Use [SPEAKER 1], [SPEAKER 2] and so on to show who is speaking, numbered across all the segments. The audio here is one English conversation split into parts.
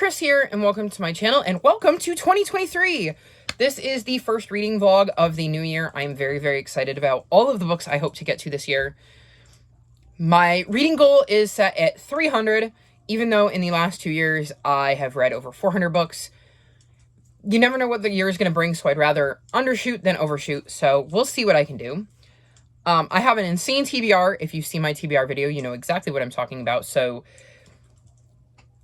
[SPEAKER 1] Chris here, and welcome to my channel, and welcome to 2023! This is the first reading vlog of the new year. I'm very, very excited about all of the books I hope to get to this year. My reading goal is set at 300, even though in the last 2 years I have read over 400 books. You never know what the year is going to bring, so I'd rather undershoot than overshoot, so we'll see what I can do. I have an insane TBR. If you see my TBR video, you know exactly what I'm talking about, so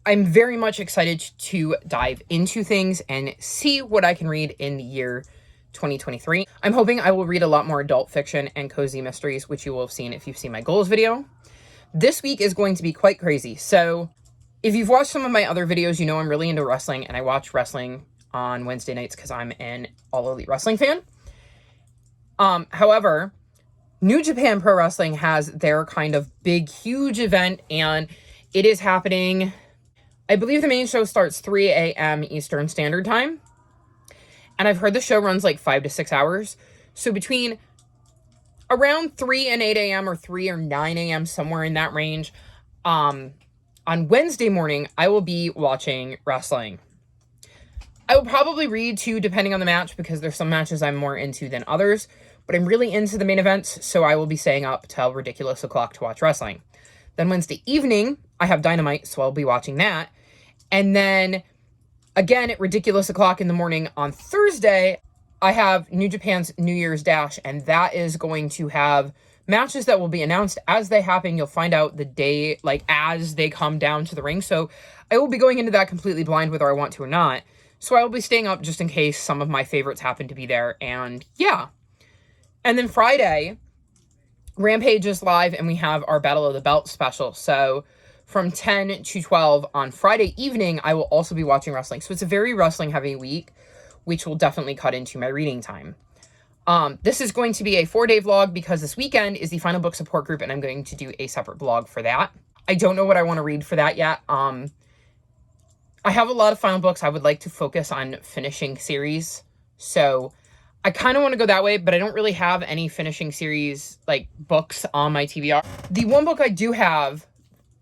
[SPEAKER 1] I'm very much excited to dive into things and see what I can read in the year 2023. I'm hoping I will read a lot more adult fiction and cozy mysteries, which you will have seen if you've seen my goals video. This week is going to be quite crazy. So if you've watched some of my other videos, you know I'm really into wrestling, and I watch wrestling on Wednesday nights because I'm an All Elite Wrestling fan. However, New Japan Pro Wrestling has their kind of big, huge event, and it is happening. I believe the main show starts 3 a.m. Eastern Standard Time. And I've heard the show runs like 5 to 6 hours. So between around 3 and 8 a.m. or 3 or 9 a.m., somewhere in that range, on Wednesday morning, I will be watching wrestling. I will probably read too, depending on the match, because there's some matches I'm more into than others. But I'm really into the main events, so I will be staying up till ridiculous o'clock to watch wrestling. Then Wednesday evening, I have Dynamite, so I'll be watching that. And then, again, at ridiculous o'clock in the morning on Thursday, I have New Japan's New Year's Dash, and that is going to have matches that will be announced as they happen. You'll find out the day, like, as they come down to the ring. So I will be going into that completely blind, whether I want to or not. So I will be staying up just in case some of my favorites happen to be there. And yeah. And then Friday, Rampage is live, and we have our Battle of the Belt special. So from 10 to 12 on Friday evening, I will also be watching wrestling. So it's a very wrestling-heavy week, which will definitely cut into my reading time. This is going to be a 4-day vlog because this weekend is the final book support group, and I'm going to do a separate vlog for that. I don't know what I want to read for that yet. I have a lot of final books. I would like to focus on finishing series. So I kind of want to go that way, but I don't really have any finishing series, like, books on my TBR. The one book I do have,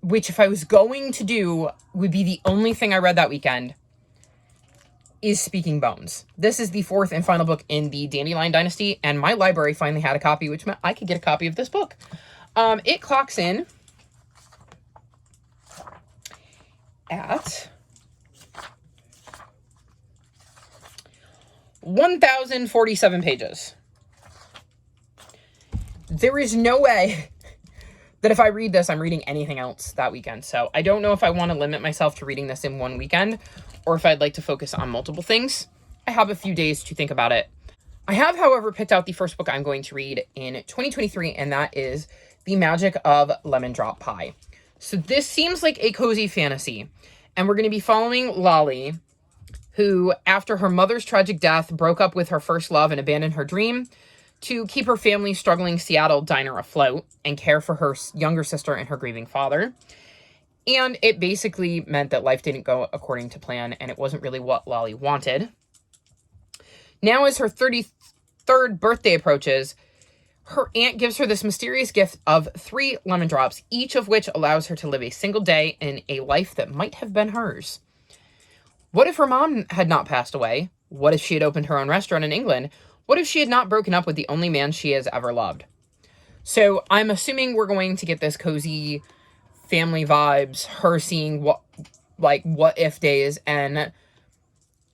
[SPEAKER 1] which if I was going to do, would be the only thing I read that weekend, is Speaking Bones. This is the 4th and final book in the Dandelion Dynasty, and my library finally had a copy, which meant I could get a copy of this book. It clocks in at 1,047 pages. There is no way that if I read this, I'm reading anything else that weekend. So I don't know if I want to limit myself to reading this in one weekend, or if I'd like to focus on multiple things. I have a few days to think about it. I have, however, picked out the first book I'm going to read in 2023, and that is The Magic of Lemon Drop Pie. So this seems like a cozy fantasy, and we're going to be following Lolly, who, after her mother's tragic death, broke up with her first love and abandoned her dream to keep her family's struggling Seattle diner afloat and care for her younger sister and her grieving father. And it basically meant that life didn't go according to plan, and it wasn't really what Lolly wanted. Now, as her 33rd birthday approaches, her aunt gives her this mysterious gift of 3 lemon drops, each of which allows her to live a single day in a life that might have been hers. What if her mom had not passed away? What if she had opened her own restaurant in England? What if she had not broken up with the only man she has ever loved? So I'm assuming we're going to get this cozy family vibes, her seeing what if days. And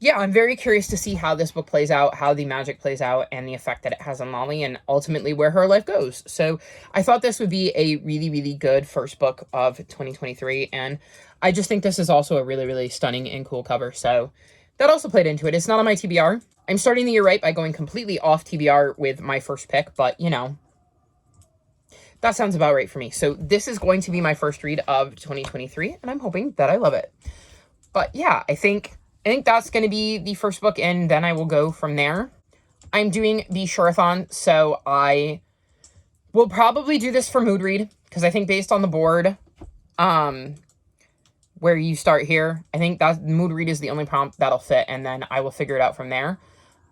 [SPEAKER 1] yeah, I'm very curious to see how this book plays out, how the magic plays out, and the effect that it has on Lolly, and ultimately where her life goes. So I thought this would be a really, really good first book of 2023. And I just think this is also a really, really stunning and cool cover. So that also played into it. It's not on my TBR. I'm starting the year right by going completely off TBR with my first pick, but, you know, that sounds about right for me. So this is going to be my first read of 2023, and I'm hoping that I love it. But yeah, I think that's going to be the first book, and then I will go from there. I'm doing the Shurathon, so I will probably do this for mood read, because I think based on the board, where you start here, I think that mood read is the only prompt that'll fit, and then I will figure it out from there.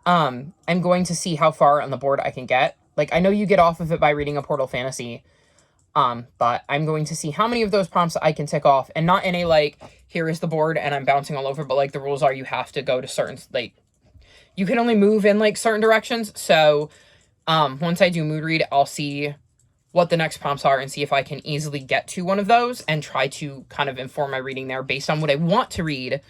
[SPEAKER 1] I'm going to see how far on the board I can get. Like, I know you get off of it by reading a Portal Fantasy, but I'm going to see how many of those prompts I can tick off, and not in a, like, here is the board and I'm bouncing all over, but like the rules are you have to go to certain, like, you can only move in like certain directions. So once I do mood read, I'll see what the next prompts are and see if I can easily get to one of those and try to kind of inform my reading there based on what I want to read,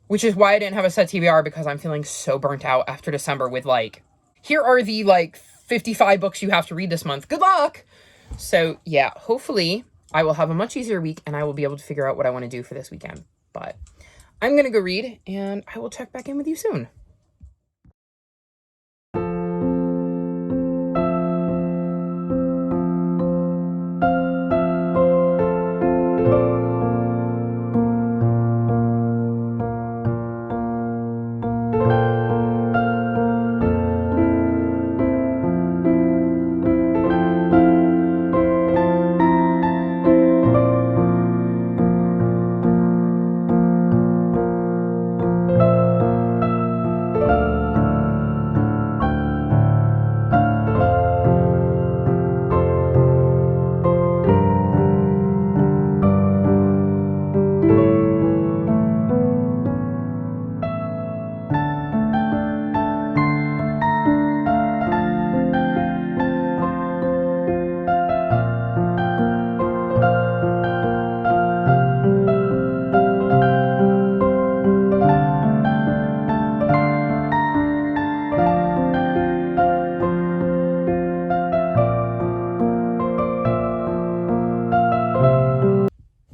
[SPEAKER 1] which is why I didn't have a set TBR, because I'm feeling so burnt out after December with like, here are the like 55 books you have to read this month. Good luck. So yeah, hopefully I will have a much easier week and I will be able to figure out what I want to do for this weekend. But I'm going to go read and I will check back in with you soon.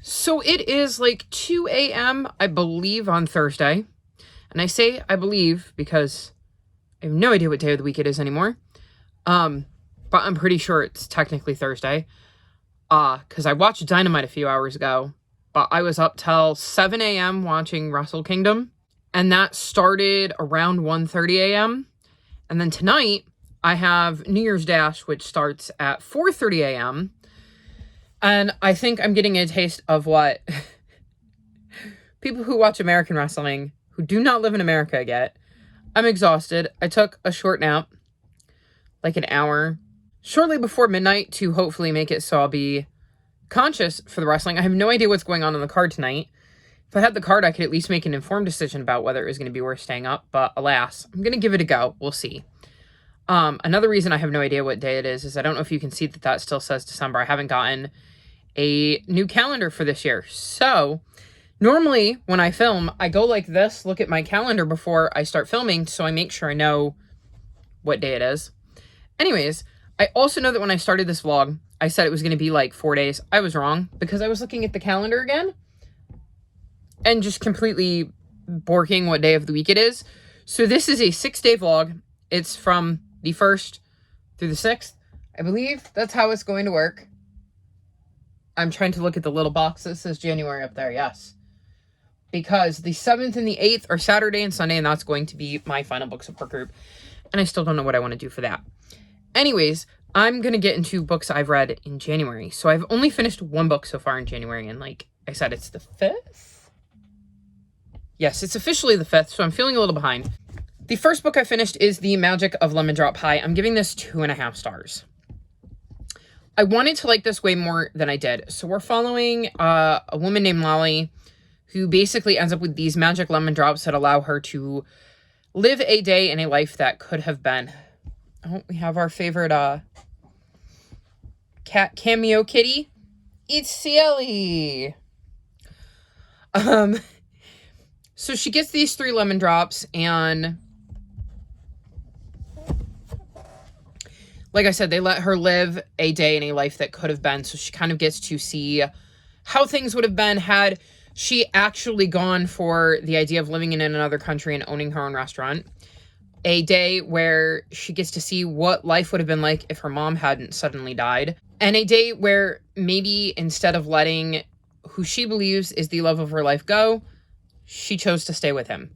[SPEAKER 1] So it is like 2 a.m., I believe, on Thursday. And I say I believe because I have no idea what day of the week it is anymore. But I'm pretty sure it's technically Thursday. Because I watched Dynamite a few hours ago. But I was up till 7 a.m. watching Wrestle Kingdom. And that started around 1:30 a.m. And then tonight, I have New Year's Dash, which starts at 4:30 a.m., and I think I'm getting a taste of what people who watch American wrestling, who do not live in America get. I'm exhausted. I took a short nap, like an hour, shortly before midnight to hopefully make it so I'll be conscious for the wrestling. I have no idea what's going on the card tonight. If I had the card, I could at least make an informed decision about whether it was going to be worth staying up. But alas, I'm going to give it a go. We'll see. Another reason I have no idea what day it is I don't know if you can see that still says December. I haven't gotten a new calendar for this year. So normally when I film, I go like this, look at my calendar before I start filming, so I make sure I know what day it is. Anyways, I also know that when I started this vlog, I said it was going to be like 4 days. I was wrong because I was looking at the calendar again and just completely borking what day of the week it is. So this is a 6-day vlog. It's from the 1st through the 6th. I believe that's how it's going to work. I'm trying to look at the little box that says January up there. Yes. Because the 7th and the 8th are Saturday and Sunday, and that's going to be my final book support group. And I still don't know what I want to do for that. Anyways, I'm going to get into books I've read in January. So I've only finished one book so far in January. And like I said, it's the 5th. Yes, it's officially the 5th. So I'm feeling a little behind. The first book I finished is The Magic of Lemon Drop Pie. I'm giving this 2.5 stars. I wanted to like this way more than I did. So we're following a woman named Lolly who basically ends up with these magic lemon drops that allow her to live a day in a life that could have been. Oh, we have our favorite cat cameo kitty. It's Sally. So she gets these 3 lemon drops, and like I said, they let her live a day in a life that could have been. So she kind of gets to see how things would have been had she actually gone for the idea of living in another country and owning her own restaurant. A day where she gets to see what life would have been like if her mom hadn't suddenly died. And a day where maybe instead of letting who she believes is the love of her life go, she chose to stay with him.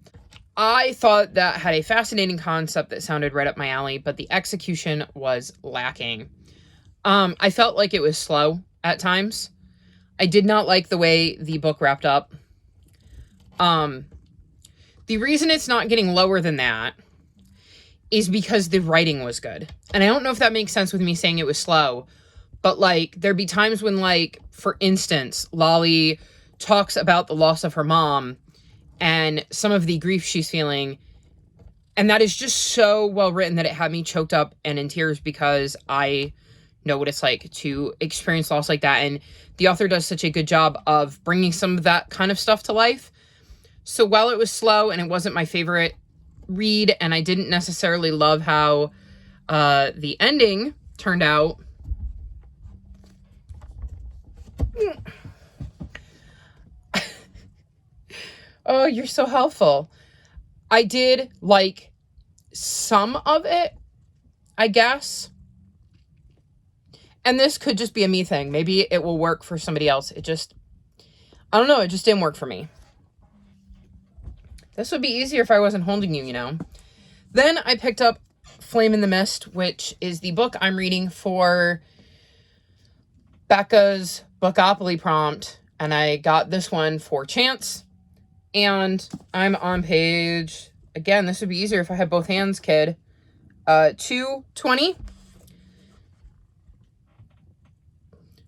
[SPEAKER 1] I thought that had a fascinating concept that sounded right up my alley, but the execution was lacking. I felt like it was slow at times. I did not like the way the book wrapped up. The reason it's not getting lower than that is because the writing was good. And I don't know if that makes sense with me saying it was slow, but like there'd be times when, like, for instance, Lolly talks about the loss of her mom and some of the grief she's feeling. And that is just so well written that it had me choked up and in tears, because I know what it's like to experience loss like that. And the author does such a good job of bringing some of that kind of stuff to life. So while it was slow and it wasn't my favorite read, and I didn't necessarily love how the ending turned out, oh, you're so helpful. I did like some of it, I guess. And this could just be a me thing. Maybe it will work for somebody else. I don't know. It just didn't work for me. This would be easier if I wasn't holding you, you know. Then I picked up Flame in the Mist, which is the book I'm reading for Becca's Bookopoly prompt. And I got this one for Chance. And I'm on page, again, this would be easier if I had both hands, kid. 220.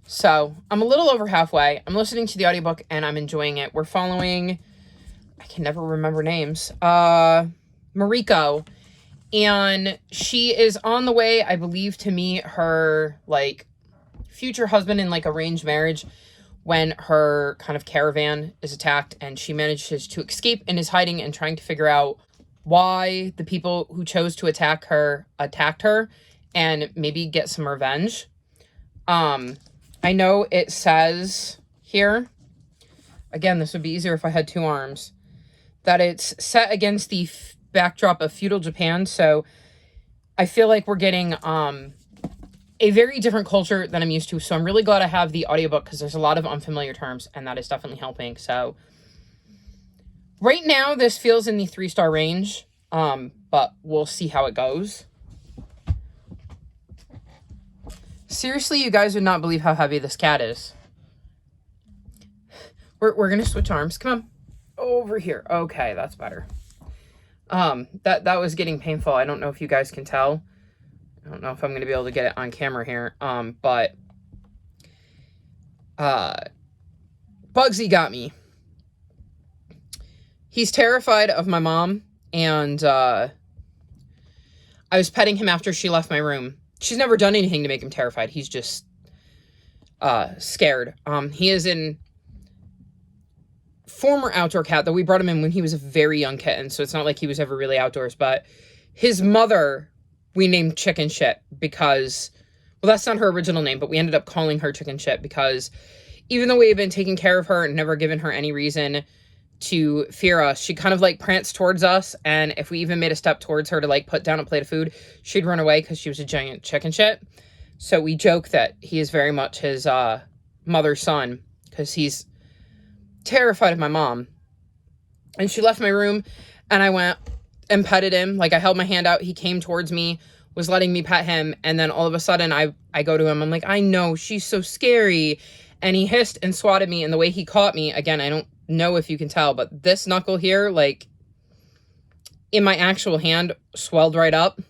[SPEAKER 1] So I'm a little over halfway. I'm listening to the audiobook and I'm enjoying it. We're following, I can never remember names, Mariko. And she is on the way, I believe, to meet her, like, future husband in, like, arranged marriage when her kind of caravan is attacked, and she manages to escape and is hiding and trying to figure out why the people who chose to attacked her and maybe get some revenge. I know it says here, again, this would be easier if I had two arms, that it's set against the backdrop of feudal Japan. So I feel like we're getting a very different culture than I'm used to. So I'm really glad I have the audiobook, because there's a lot of unfamiliar terms, and that is definitely helping. So right now, this feels in the 3-star range, but we'll see how it goes. Seriously, you guys would not believe how heavy this cat is. We're going to switch arms. Come on. Over here. Okay, that's better. That was getting painful. I don't know if you guys can tell. I don't know if I'm going to be able to get it on camera here. But Bugsy got me. He's terrified of my mom, and I was petting him after she left my room. She's never done anything to make him terrified. He's just scared. He is an former outdoor cat, though we brought him in when he was a very young kitten, so it's not like he was ever really outdoors. But his mother, we named Chicken Shit because, well, that's not her original name, but we ended up calling her Chicken Shit because even though we had been taking care of her and never given her any reason to fear us, she kind of like pranced towards us, and if we even made a step towards her to like put down a plate of food, she'd run away because she was a giant chicken shit. So we joke that he is very much his mother's son, because he's terrified of my mom. And she left my room, and I went and petted him. Like, I held my hand out, he came towards me, was letting me pet him, and then all of a sudden I go to him, I'm like, I know, she's so scary. And he hissed and swatted me, and the way he caught me, again, I don't know if you can tell, but this knuckle here, like, in my actual hand, swelled right up.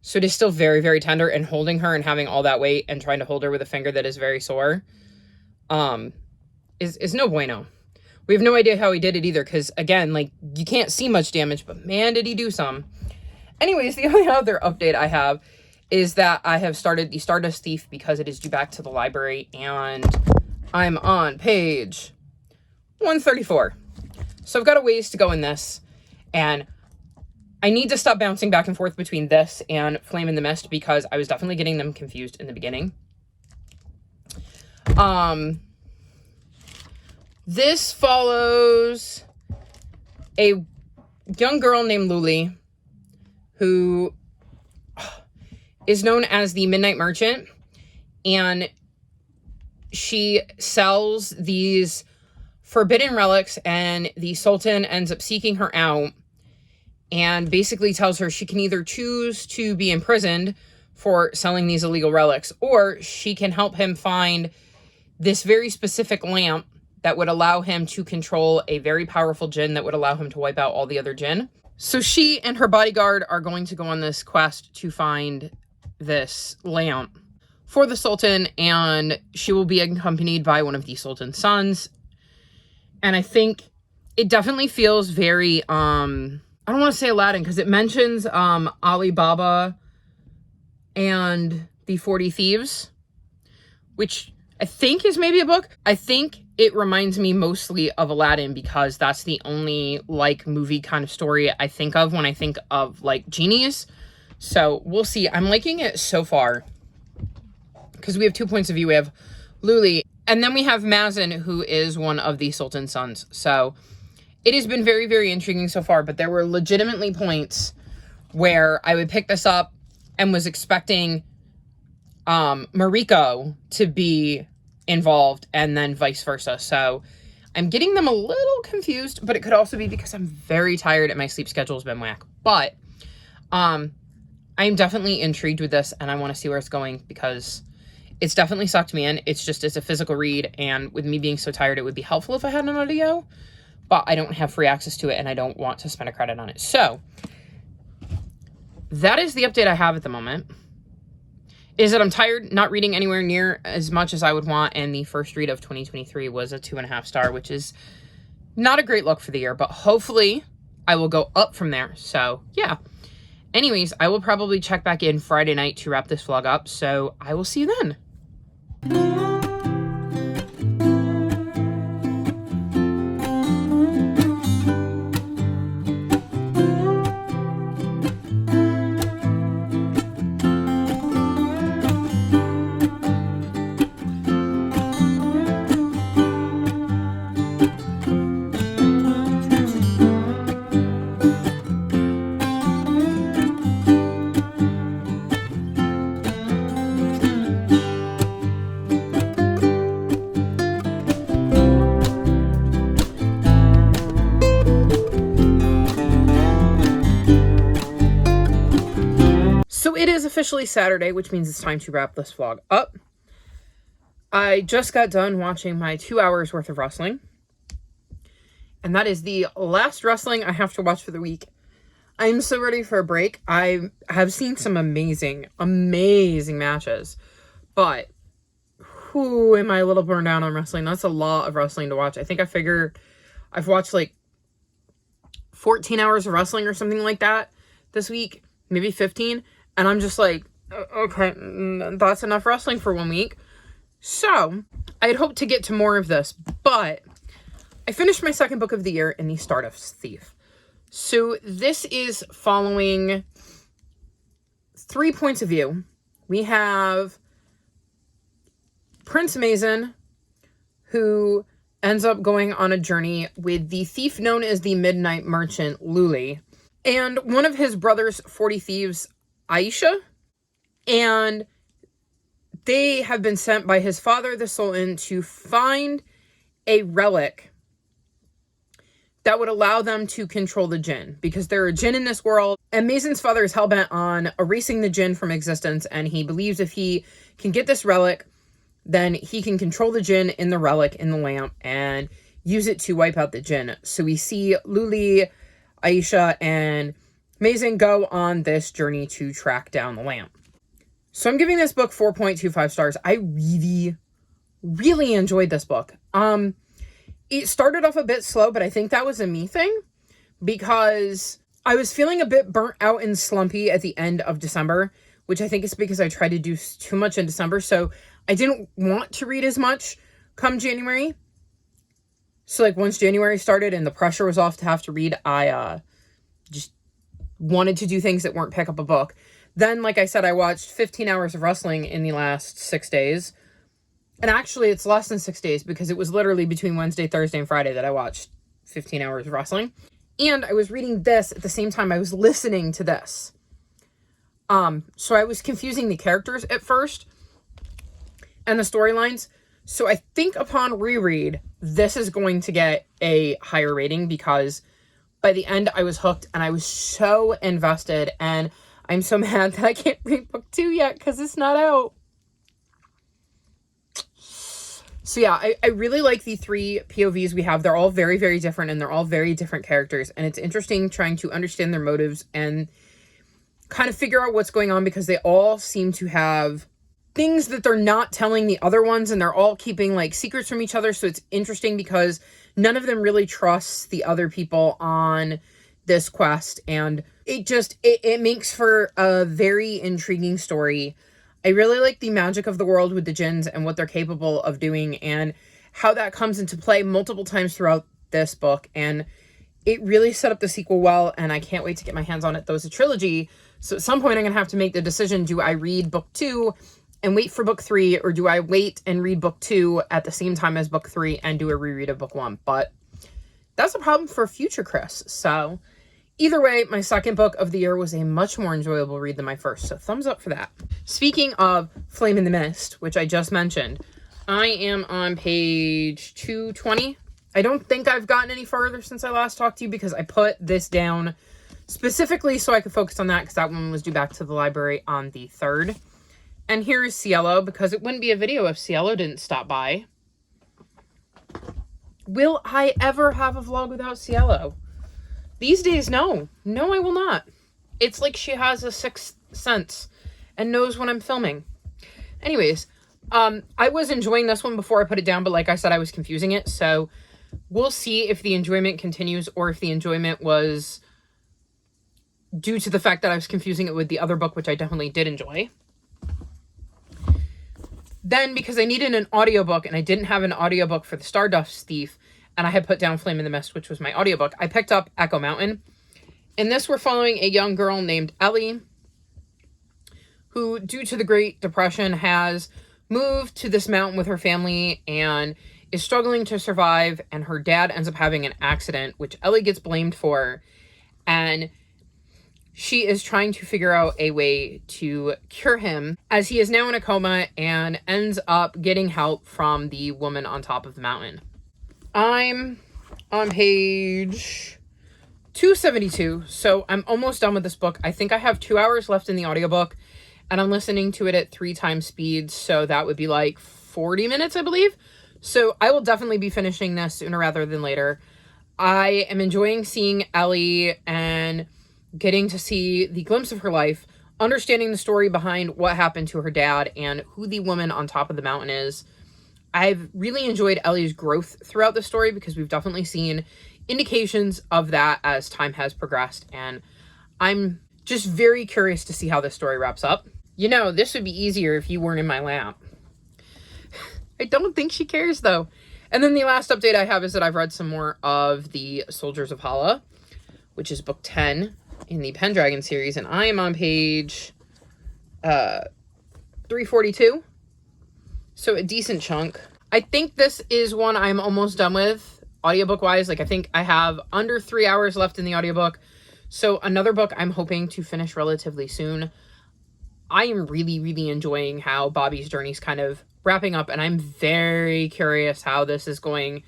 [SPEAKER 1] So it is still very, very tender, and holding her and having all that weight and trying to hold her with a finger that is very sore, is no bueno. We have no idea how he did it either, because, again, like, you can't see much damage, but man, did he do some. Anyways, the only other update I have is that I have started the Stardust Thief because it is due back to the library, and I'm on page 134. So I've got a ways to go in this, and I need to stop bouncing back and forth between this and Flame in the Mist because I was definitely getting them confused in the beginning. This follows a young girl named Luli who is known as the Midnight Merchant, and she sells these forbidden relics, and the Sultan ends up seeking her out and basically tells her she can either choose to be imprisoned for selling these illegal relics, or she can help him find this very specific lamp that would allow him to control a very powerful djinn that would allow him to wipe out all the other djinn. So she and her bodyguard are going to go on this quest to find this lamp for the Sultan, and she will be accompanied by one of the Sultan's sons. And I think it definitely feels very, I don't want to say Aladdin because it mentions Alibaba and the 40 Thieves, which I think is maybe a book. I think it reminds me mostly of Aladdin because that's the only like movie kind of story I think of when I think of like genies. So we'll see. I'm liking it so far because we have 2 points of view. We have Luli, and then we have Mazen, who is one of the Sultan's sons. So it has been very, very intriguing so far, but there were legitimately points where I would pick this up and was expecting Mariko to be involved and then vice versa. So I'm getting them a little confused, but it could also be because I'm very tired and my sleep schedule has been whack. But I'm definitely intrigued with this and I want to see where it's going because it's definitely sucked me in. It's a physical read, and with me being so tired, it would be helpful if I had an audio, but I don't have free access to it and I don't want to spend a credit on it. So that is the update I have at the moment. Is that I'm tired, not reading anywhere near as much as I would want, and the first read of 2023 was a 2.5 star, which is not a great look for the year, but hopefully I will go up from there. So yeah. Anyways, I will probably check back in Friday night to wrap this vlog up, so I will see you then. So it is officially Saturday, which means it's time to wrap this vlog up. I just got done watching my 2 hours worth of wrestling. And that is the last wrestling I have to watch for the week. I'm so ready for a break. I have seen some amazing, amazing matches. But, whew, am I a little burned out on wrestling? That's a lot of wrestling to watch. I think I figured I've watched like 14 hours of wrestling or something like that this week. Maybe 15. And I'm just like, okay, that's enough wrestling for 1 week. So, I had hoped to get to more of this, but I finished my second book of the year in The Stardust Thief. So, this is following 3 points of view. We have Prince Mazen, who ends up going on a journey with the thief known as the Midnight Merchant, Luli, and one of his brother's 40 thieves, Aisha, and they have been sent by his father, the Sultan, to find a relic that would allow them to control the jinn, because there are jinn in this world, and Mazen's father is hellbent on erasing the jinn from existence, and he believes if he can get this relic, then he can control the jinn in the relic, in the lamp, and use it to wipe out the jinn. So we see Luli, Aisha, and Mazen go on this journey to track down the lamp. So I'm giving this book 4.25 stars. I really, really enjoyed this book. It started off a bit slow, but I think that was a me thing because I was feeling a bit burnt out and slumpy at the end of December, which I think is because I tried to do too much in December. So I didn't want to read as much come January. So like once January started and the pressure was off to have to read, I just wanted to do things that weren't pick up a book. Then, like I said, I watched 15 hours of wrestling in the last 6 days. And actually, it's less than 6 days because it was literally between Wednesday, Thursday, and Friday that I watched 15 hours of wrestling. And I was reading this at the same time I was listening to this. So I was confusing the characters at first and the storylines. So I think upon reread, this is going to get a higher rating because by the end, I was hooked and I was so invested, and I'm so mad that I can't read book 2 yet because it's not out. So yeah, I really like the 3 POVs we have. They're all very, very different, and they're all very different characters, and it's interesting trying to understand their motives and kind of figure out what's going on because they all seem to have things that they're not telling the other ones, and they're all keeping like secrets from each other. So it's interesting because None of them really trusts the other people on this quest, and it makes for a very intriguing story. I really like the magic of the world with the djinns and what they're capable of doing and how that comes into play multiple times throughout this book, and it really set up the sequel well, and I can't wait to get my hands on it, though it's a trilogy. So at some point I'm going to have to make the decision, do I read book 2 and wait for book 3, or do I wait and read book 2 at the same time as book 3 and do a reread of book 1? But that's a problem for future Chris. So either way, my second book of the year was a much more enjoyable read than my first, so thumbs up for that. Speaking of Flame in the Mist, which I just mentioned, I am on page 220. I don't think I've gotten any further since I last talked to you because I put this down specifically so I could focus on that because that one was due back to the library on the 3rd. And here is Cielo, because it wouldn't be a video if Cielo didn't stop by. Will I ever have a vlog without Cielo? These days, no. No, I will not. It's like she has a sixth sense and knows when I'm filming. Anyways, I was enjoying this one before I put it down, but like I said, I was confusing it. So we'll see if the enjoyment continues or if the enjoyment was due to the fact that I was confusing it with the other book, which I definitely did enjoy. Then, because I needed an audiobook and I didn't have an audiobook for The Stardust Thief, and I had put down Flame in the Mist, which was my audiobook, I picked up Echo Mountain. In this, we're following a young girl named Ellie, who, due to the Great Depression, has moved to this mountain with her family and is struggling to survive, and her dad ends up having an accident, which Ellie gets blamed for, and she is trying to figure out a way to cure him, as he is now in a coma and ends up getting help from the woman on top of the mountain. I'm on page 272, so I'm almost done with this book. I think I have 2 hours left in the audiobook, and I'm listening to it at 3 times speed, so that would be like 40 minutes, I believe. So I will definitely be finishing this sooner rather than later. I am enjoying seeing Ellie and getting to see the glimpse of her life, understanding the story behind what happened to her dad and who the woman on top of the mountain is. I've really enjoyed Ellie's growth throughout the story because we've definitely seen indications of that as time has progressed, and I'm just very curious to see how this story wraps up. You know, this would be easier if you weren't in my lap. I don't think she cares, though. And then the last update I have is that I've read some more of the Soldiers of Hala, which is book 10 in the Pendragon series, and I am on page 342, so a decent chunk. I think this is one I'm almost done with, audiobook-wise. Like, I think I have under 3 hours left in the audiobook, so another book I'm hoping to finish relatively soon. I am really, really enjoying how Bobby's journey is kind of wrapping up, and I'm very curious how this is going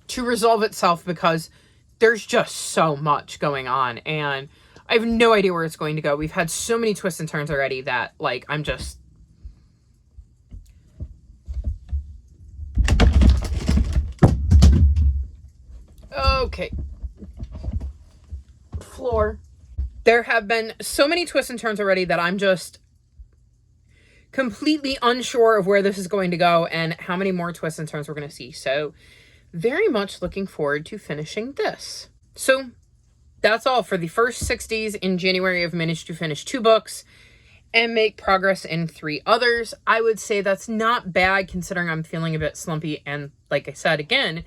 [SPEAKER 1] to resolve itself because there's just so much going on, and I have no idea where it's going to go. We've had so many twists and turns already that, like, I'm just... Okay. Floor. There have been so many twists and turns already that I'm just completely unsure of where this is going to go and how many more twists and turns we're going to see. So very much looking forward to finishing this. So that's all for the first 6 days in January. I've managed to finish 2 books and make progress in 3 others. I would say that's not bad considering I'm feeling a bit slumpy. And like I said, again,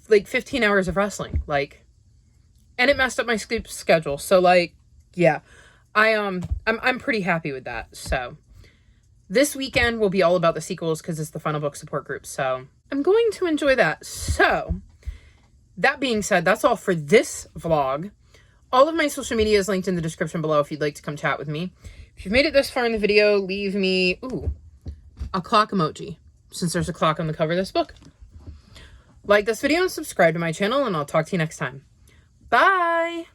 [SPEAKER 1] like 15 hours of wrestling, like, and it messed up my sleep schedule. So like, yeah, I'm pretty happy with that. So this weekend will be all about the sequels because it's the Final Book support group. So I'm going to enjoy that. So that being said, that's all for this vlog. All of my social media is linked in the description below if you'd like to come chat with me. If you've made it this far in the video, leave me, a clock emoji, since there's a clock on the cover of this book. Like this video and subscribe to my channel, and I'll talk to you next time. Bye!